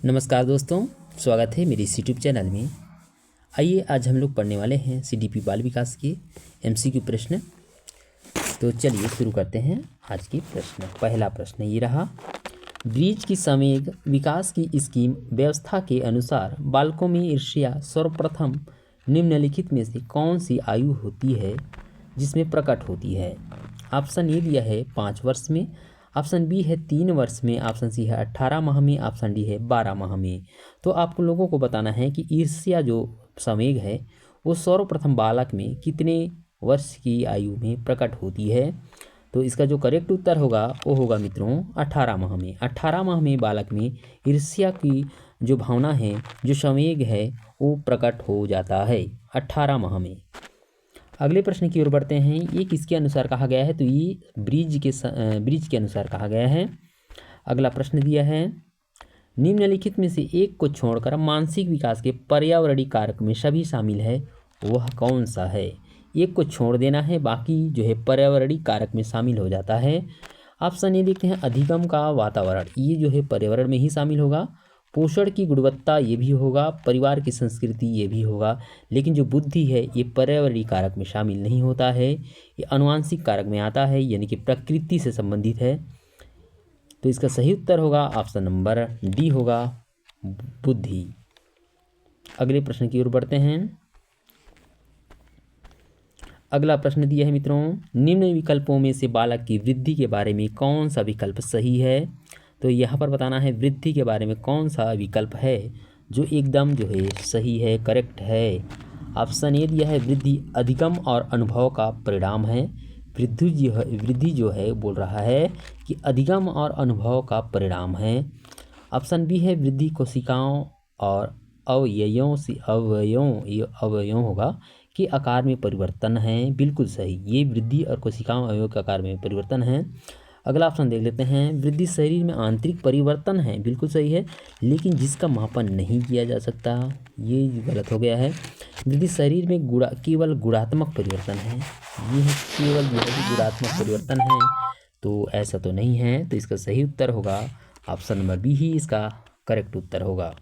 नमस्कार दोस्तों, स्वागत है मेरे इस यूट्यूब चैनल में। आइए आज हम लोग पढ़ने वाले हैं सीडीपी बाल विकास के एमसीक्यू प्रश्न। तो चलिए शुरू करते हैं आज की प्रश्न। पहला प्रश्न ये रहा, ब्रिज की समेग विकास की स्कीम व्यवस्था के अनुसार बालकों में ईर्ष्या सर्वप्रथम निम्नलिखित में से कौन सी आयु होती है जिसमें प्रकट होती है? ऑप्शन ए दिया है 5 वर्ष में, ऑप्शन बी है 3 वर्ष में, ऑप्शन सी है 18 माह में, ऑप्शन डी है 12 माह में। तो आप लोगों को बताना है कि ईर्ष्या जो संवेग है वो सर्वप्रथम बालक में कितने वर्ष की आयु में प्रकट होती है। तो इसका जो करेक्ट उत्तर होगा वो होगा मित्रों 18 माह में। 18 माह में बालक में ईर्ष्या की जो भावना है, जो संवेग है, वो प्रकट हो जाता है 18 माह में। अगले प्रश्न की ओर बढ़ते हैं। ये किसके अनुसार कहा गया है? तो ये ब्रिज के अनुसार कहा गया है। अगला प्रश्न दिया है, निम्नलिखित में से एक को छोड़कर मानसिक विकास के पर्यावरणीय कारक में सभी शामिल है, वह कौन सा है? एक को छोड़ देना है, बाकी जो है पर्यावरणीय कारक में शामिल हो जाता है। ऑप्शन ए देखते हैं, अधिगम का वातावरण, ये जो है पर्यावरण में ही शामिल होगा। पोषण की गुणवत्ता ये भी होगा, परिवार की संस्कृति ये भी होगा। लेकिन जो बुद्धि है ये पर्यावरणीय कारक में शामिल नहीं होता है, ये आनुवांशिक कारक में आता है, यानी कि प्रकृति से संबंधित है। तो इसका सही उत्तर होगा ऑप्शन नंबर डी होगा, बुद्धि। अगले प्रश्न की ओर बढ़ते हैं। अगला प्रश्न दिया है मित्रों, निम्न विकल्पों में से बालक की वृद्धि के बारे में कौन सा विकल्प सही है? तो यहाँ पर बताना है वृद्धि के बारे में कौन सा विकल्प है जो एकदम जो है सही है, करेक्ट है। ऑप्शन ए दिया है, वृद्धि अधिगम और अनुभव का परिणाम है। वृद्धि जो है बोल रहा है कि अधिगम और अनुभव का परिणाम है। ऑप्शन बी है, वृद्धि कोशिकाओं और अवयवों होगा कि आकार में परिवर्तन है। बिल्कुल सही, ये वृद्धि और कोशिकाओं अवयवों के आकार में परिवर्तन है। अगला ऑप्शन देख लेते हैं, वृद्धि शरीर में आंतरिक परिवर्तन है। बिल्कुल सही है, लेकिन जिसका मापन नहीं किया जा सकता, ये गलत हो गया है। वृद्धि शरीर में केवल गुणात्मक परिवर्तन है, ये है केवल जो है गुणात्मक परिवर्तन है, तो ऐसा तो नहीं है। तो इसका सही उत्तर होगा ऑप्शन नंबर बी ही इसका करेक्ट उत्तर होगा।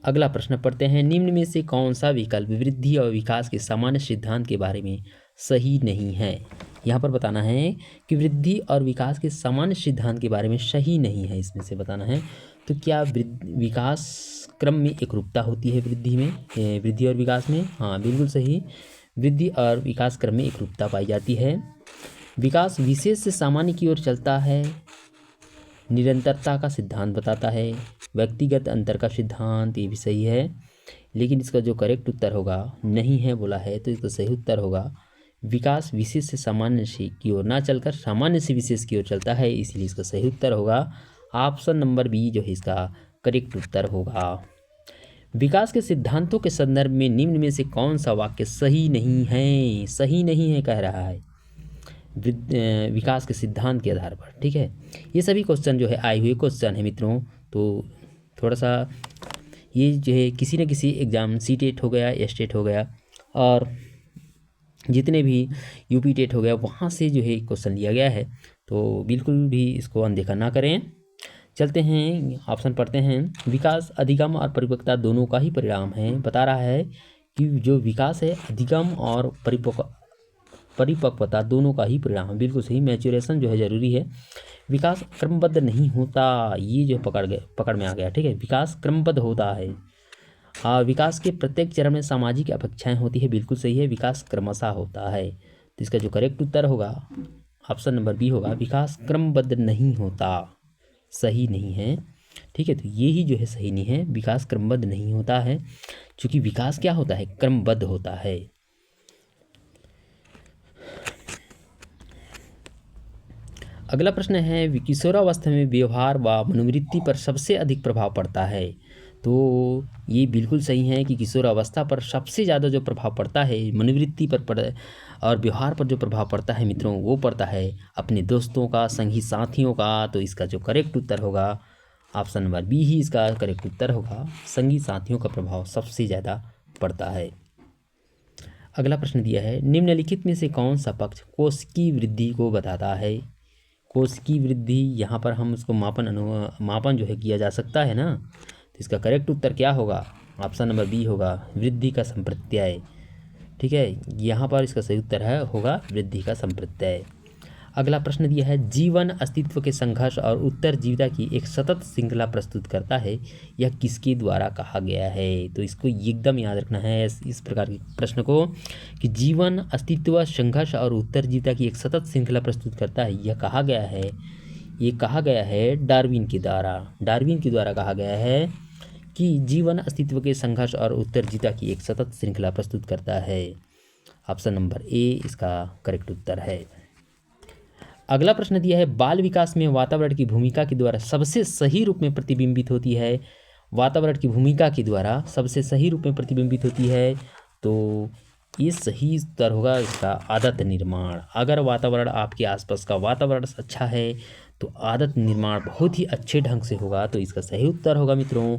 अगला प्रश्न पढ़ते हैं, निम्न में से कौन सा विकल्प वृद्धि और विकास के सामान्य सिद्धांत के बारे में सही नहीं है? यहाँ पर बताना है कि वृद्धि और विकास के सामान्य सिद्धांत के बारे में सही नहीं है, इसमें से बताना है। तो क्या विकास क्रम में एकरूपता होती है वृद्धि और विकास में? हाँ बिल्कुल सही, वृद्धि और विकास क्रम में एकरूपता पाई जाती है। विकास विशेष से सामान्य की ओर चलता है, निरंतरता का सिद्धांत बताता है, व्यक्तिगत अंतर का सिद्धांत, ये भी सही है। लेकिन इसका जो करेक्ट उत्तर होगा नहीं है बोला है, तो इसका सही उत्तर होगा विकास विशेष से सामान्य से की ओर ना चलकर सामान्य से विशेष की ओर चलता है, इसलिए इसका सही उत्तर होगा ऑप्शन नंबर बी जो है इसका करेक्ट उत्तर होगा। विकास के सिद्धांतों के संदर्भ में निम्न में से कौन सा वाक्य सही नहीं है? सही नहीं है कह रहा है विकास के सिद्धांत के आधार पर। ठीक है, ये सभी क्वेश्चन जो है आए हुए क्वेश्चन है मित्रों, तो थोड़ा सा ये जो है किसी न किसी एग्ज़ाम सीटेट हो गया, एस्टेट हो गया, और जितने भी यूपी टेट हो गया, वहाँ से जो है क्वेश्चन लिया गया है, तो बिल्कुल भी इसको अनदेखा ना करें। चलते हैं, ऑप्शन पढ़ते हैं। विकास अधिगम और परिपक्वता दोनों का ही परिणाम है। बता रहा है कि जो विकास है अधिगम और परिपक्वता दोनों का ही परिणाम है। बिल्कुल सही, मैच्योरेशन जो है ज़रूरी है। विकास क्रमबद्ध नहीं होता, ये जो पकड़ में आ गया। ठीक है, विकास क्रमबद्ध होता है। विकास के प्रत्येक चरण में सामाजिक अपेक्षाएं होती है। बिल्कुल सही है, विकास क्रमशः होता है। तो इसका जो करेक्ट उत्तर होगा ऑप्शन नंबर बी होगा, विकास क्रमबद्ध नहीं होता, सही नहीं है। ठीक है, तो ये ही जो है सही नहीं है, विकास क्रमबद्ध नहीं होता है, क्योंकि विकास क्या होता है? क्रमबद्ध होता है। अगला प्रश्न है, किशोरावस्था में व्यवहार व मनोवृत्ति पर सबसे अधिक प्रभाव पड़ता है। तो ये बिल्कुल सही है कि किशोरावस्था पर सबसे ज़्यादा जो प्रभाव पड़ता है मनोवृत्ति पर और व्यवहार पर जो प्रभाव पड़ता है मित्रों, वो पड़ता है अपने दोस्तों का, संगी साथियों का। तो इसका जो करेक्ट उत्तर होगा ऑप्शन नंबर बी ही इसका करेक्ट उत्तर होगा, संगी साथियों का प्रभाव सबसे ज़्यादा पड़ता है। अगला प्रश्न दिया है, निम्नलिखित में से कौन सा पक्ष कोशिकीय वृद्धि को बताता है? कोशिकीय वृद्धि, यहाँ पर हम उसको मापन जो है किया जा सकता है ना, तो इसका करेक्ट उत्तर क्या होगा? ऑप्शन नंबर बी होगा, वृद्धि का संप्रत्यय। ठीक है, यहाँ पर इसका सही उत्तर होगा वृद्धि का संप्रत्यय। अगला प्रश्न दिया है, जीवन अस्तित्व के संघर्ष और उत्तरजीविता की एक सतत श्रृंखला प्रस्तुत करता है, यह किसके द्वारा कहा गया है? तो इसको एकदम याद रखना है इस प्रकार के प्रश्न को, कि जीवन अस्तित्व संघर्ष और उत्तरजीविता की एक सतत श्रृंखला प्रस्तुत करता है, यह कहा गया है, ये कहा गया है डार्विन के द्वारा कहा गया है कि जीवन अस्तित्व के संघर्ष और उत्तरजीविता की एक सतत श्रृंखला प्रस्तुत करता है। ऑप्शन नंबर ए इसका करेक्ट उत्तर है। अगला प्रश्न दिया है, बाल विकास में वातावरण की भूमिका के द्वारा सबसे सही रूप में प्रतिबिंबित होती है। वातावरण की भूमिका के द्वारा सबसे सही रूप में प्रतिबिंबित होती है, तो ये सही उत्तर होगा इसका आदत निर्माण। अगर वातावरण आपके आसपास का वातावरण अच्छा है तो आदत निर्माण बहुत ही अच्छे ढंग से होगा, तो इसका सही उत्तर होगा मित्रों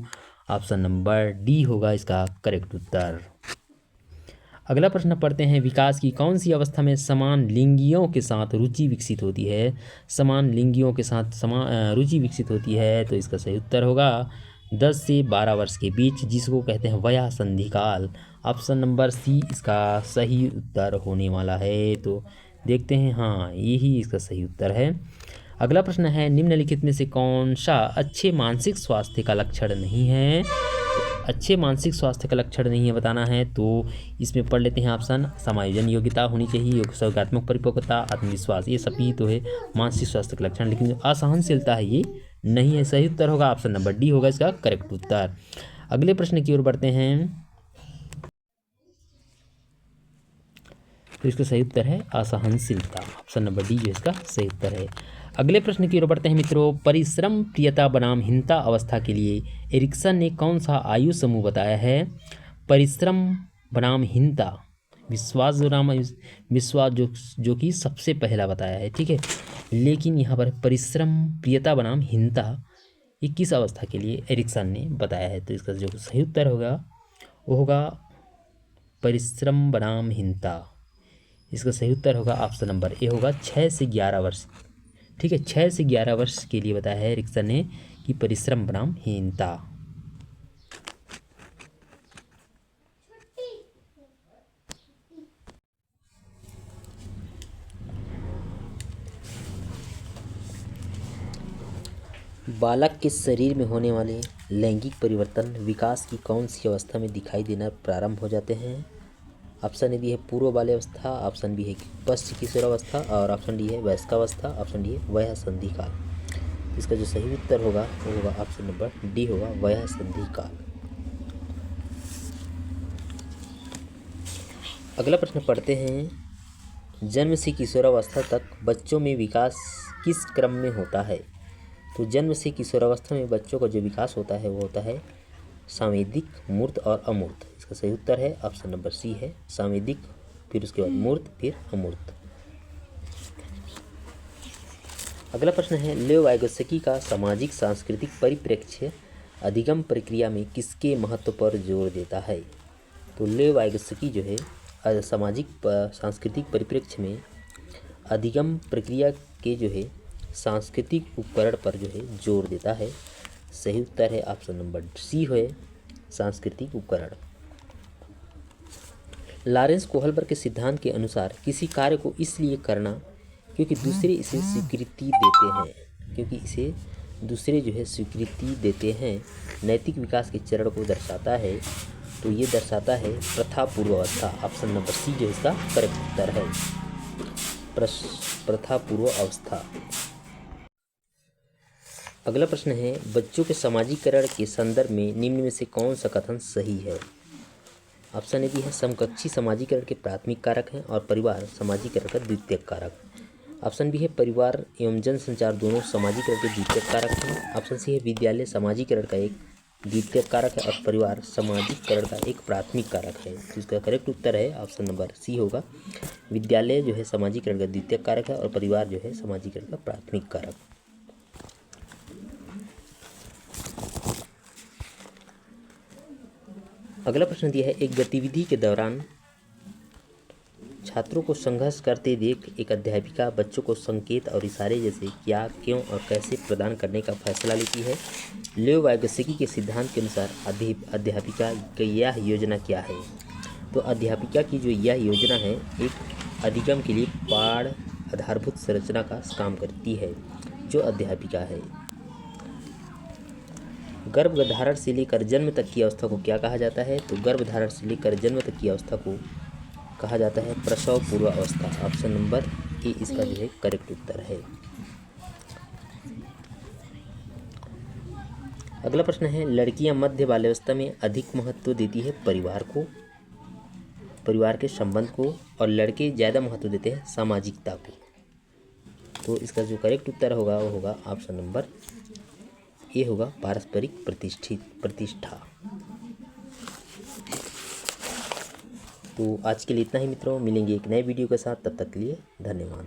ऑप्शन नंबर डी होगा इसका करेक्ट उत्तर। अगला प्रश्न पढ़ते हैं, विकास की कौन सी अवस्था में समान लिंगियों के साथ रुचि विकसित होती है? समान लिंगियों के साथ रुचि विकसित होती है, तो इसका सही उत्तर होगा 10 से 12 वर्ष के बीच, जिसको कहते हैं वया संधि काल। ऑप्शन नंबर सी इसका सही उत्तर होने वाला है। तो देखते हैं, हाँ यही इसका सही उत्तर है। अगला प्रश्न है, निम्नलिखित में से कौन सा अच्छे मानसिक स्वास्थ्य का लक्षण नहीं है? अच्छे मानसिक स्वास्थ्य का लक्षण नहीं है बताना है, तो इसमें पढ़ लेते हैं ऑप्शन। समायोजन योग्यता होनी चाहिए, सहयोगात्मक परिपक्वता, आत्मविश्वास, ये सभी तो है मानसिक स्वास्थ्य का लक्षण, लेकिन असहनशीलता है ये नहीं है। सही उत्तर होगा ऑप्शन नंबर डी होगा इसका करेक्ट उत्तर। अगले प्रश्न की ओर बढ़ते हैं, तो इसका सही उत्तर है असहनशीलता। ऑप्शन नंबर डी जो इसका सही उत्तर है। अगले प्रश्न की ओर बढ़ते हैं मित्रों, परिश्रम प्रियता बनाम हीनता अवस्था के लिए एरिक्सन ने कौन सा आयु समूह बताया है? परिश्रम बनाम हीनता, विश्वास जो कि सबसे पहला बताया है, ठीक है, लेकिन यहाँ पर परिश्रम प्रियता बनाम हीनता ये किस अवस्था के लिए एरिक्सन ने बताया है? तो इसका जो सही उत्तर होगा वो होगा परिश्रम बनाम हीनता। इसका सही उत्तर होगा ऑप्शन नंबर ए होगा 6 से 11 वर्ष। ठीक है, 6 से 11 वर्ष के लिए बताया है एरिक्सन ने कि परिश्रम बनाम हीनता। बालक के शरीर में होने वाले लैंगिक परिवर्तन विकास की कौन सी अवस्था में दिखाई देना प्रारंभ हो जाते हैं? ऑप्शन ए भी है पूर्व बाल्यावस्था, ऑप्शन बी है पश्च किशोरावस्था, और ऑप्शन डी है वयस्कावस्था, ऑप्शन डी है वय संधि काल। इसका जो सही उत्तर होगा वो होगा ऑप्शन नंबर डी होगा वय संधि काल। अगला प्रश्न पढ़ते हैं, जन्म से किशोरावस्था तक बच्चों में विकास किस क्रम में होता है? तो जन्म से किशोरावस्था में बच्चों का जो विकास होता है वो होता है सांवेदिक, मूर्त और अमूर्त। इसका सही उत्तर है ऑप्शन नंबर सी है सांवेदिक, फिर उसके बाद मूर्त, फिर अमूर्त। अगला प्रश्न है, लेव वाइगोत्स्की का सामाजिक सांस्कृतिक परिप्रेक्ष्य अधिगम प्रक्रिया में किसके महत्व पर जोर देता है? तो लेव वाइगोत्स्की जो है सामाजिक सांस्कृतिक परिप्रेक्ष्य में अधिगम प्रक्रिया के जो है सांस्कृतिक उपकरण पर जो है जोर देता है। सही उत्तर है ऑप्शन नंबर सी है सांस्कृतिक उपकरण। लॉरेंस कोहलबर्ग के सिद्धांत के अनुसार किसी कार्य को इसलिए करना क्योंकि दूसरे इसे स्वीकृति देते हैं नैतिक विकास के चरण को दर्शाता है, तो ये दर्शाता है प्रथा पूर्व अवस्था। ऑप्शन नंबर सी जो इसका करेक्ट उत्तर है प्रथा पूर्व अवस्था। अगला प्रश्न है, बच्चों के समाजीकरण के संदर्भ में निम्न में से कौन सा कथन सही है? ऑप्शन ए भी है समकक्षी समाजीकरण के प्राथमिक कारक हैं और परिवार समाजीकरण का द्वितीयक कारक। ऑप्शन बी है परिवार एवं जनसंचार दोनों समाजीकरण के द्वितीयक कारक हैं। ऑप्शन सी है विद्यालय समाजीकरण का एक द्वितीयक कारक है और परिवार समाजीकरण का एक प्राथमिक कारक है। तो इसका करेक्ट उत्तर है ऑप्शन नंबर सी होगा विद्यालय जो है समाजीकरण का द्वितीयक कारक है और परिवार जो है समाजीकरण का प्राथमिक कारक। अगला प्रश्न दिया है, एक गतिविधि के दौरान छात्रों को संघर्ष करते देख एक अध्यापिका बच्चों को संकेत और इशारे जैसे क्या, क्यों और कैसे प्रदान करने का फैसला लेती है। लियो वाइगोत्स्की के सिद्धांत के अनुसार अध्यापिका की यह योजना क्या है। तो अध्यापिका की जो यह योजना है एक अधिगम के लिए पाठ आधारभूत संरचना का काम करती है। जो अध्यापिका है गर्भधारण से लेकर जन्म तक की अवस्था को क्या कहा जाता है। तो गर्भधारण से लेकर जन्म तक की अवस्था को कहा जाता है प्रसव पूर्व अवस्था। ऑप्शन नंबर ए इसका जो है करेक्ट उत्तर है। अगला प्रश्न है लड़कियां मध्य बाल्यावस्था में अधिक महत्व देती है परिवार को, परिवार के संबंध को, और लड़के ज़्यादा महत्व देते हैं सामाजिकता को। तो इसका जो करेक्ट उत्तर होगा वो होगा ऑप्शन नंबर ए होगा पारस्परिक प्रतिष्ठा। तो आज के लिए इतना ही मित्रों, मिलेंगे एक नए वीडियो के साथ, तब तक के लिए धन्यवाद।